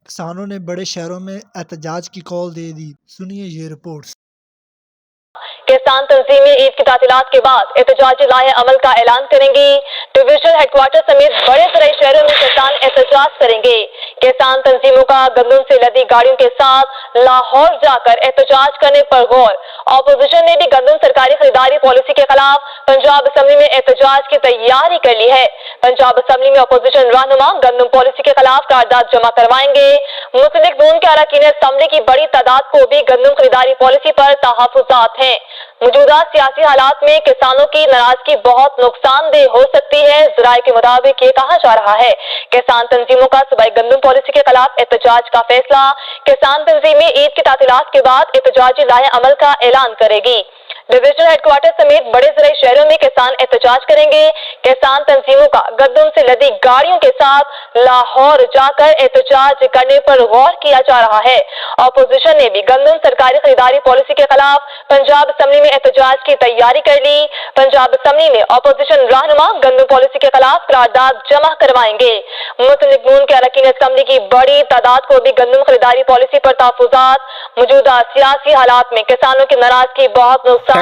کسانوں نے بڑے شہروں میں احتجاج کی کال دے دی، سنیے یہ رپورٹس۔ کسان تنظیمیں عید کی تعطیلات کے بعد احتجاجی لائحہ عمل کا اعلان کریں گی۔ ڈویژنل ہیڈ کوارٹر سمیت بڑے زرعی شہروں میں کسان احتجاج کریں گے۔ کسان تنظیموں کا گندم سے لدی گاڑیوں کے ساتھ لاہور جا کر احتجاج کرنے پر غور۔ اپوزیشن نے بھی گندم سرکاری خریداری پالیسی کے خلاف پنجاب اسمبلی میں احتجاج کی تیاری کر لی ہے۔ پنجاب اسمبلی میں اپوزیشن رہنما گندم پالیسی کے خلاف قرارداد جمع کروائیں گے۔ مسلم لیگ نون کے اراکین اسمبلی کی بڑی تعداد کو بھی گندم خریداری پالیسی پر تحفظات ہیں۔ موجودہ سیاسی حالات میں کسانوں کی ناراضگی بہت نقصان دہ ہو سکتی ہے۔ ذرائع کے مطابق یہ کہا جا رہا ہے کسان تنظیموں کا صوبائی گندم پالیسی کے خلاف احتجاج کا فیصلہ۔ کسان تنظیمیں عید کی تعطیلات کے بعد احتجاجی لائحہ عمل کا اعلان کرے گی۔ ڈویژنل ہیڈ کوارٹر سمیت بڑے زرعی شہروں میں کسان احتجاج کریں گے۔ کسان تنظیموں کا گندم سے لدی گاڑیوں کے ساتھ لاہور جا کر احتجاج کرنے پر غور کیا جا رہا ہے۔ اپوزیشن نے بھی گندم سرکاری خریداری پالیسی کے خلاف پنجاب اسمبلی میں احتجاج کی تیاری کر لی۔ پنجاب اسمبلی میں اپوزیشن رہنما گندم پالیسی کے خلاف قرارداد جمع کروائیں گے۔ مسلم لیگ نون کے اراکین اسمبلی کی بڑی تعداد کو بھی گندم خریداری پالیسی پر تحفظات۔ موجودہ سیاسی حالات میں کسانوں کی ناراضگی بہت نقصان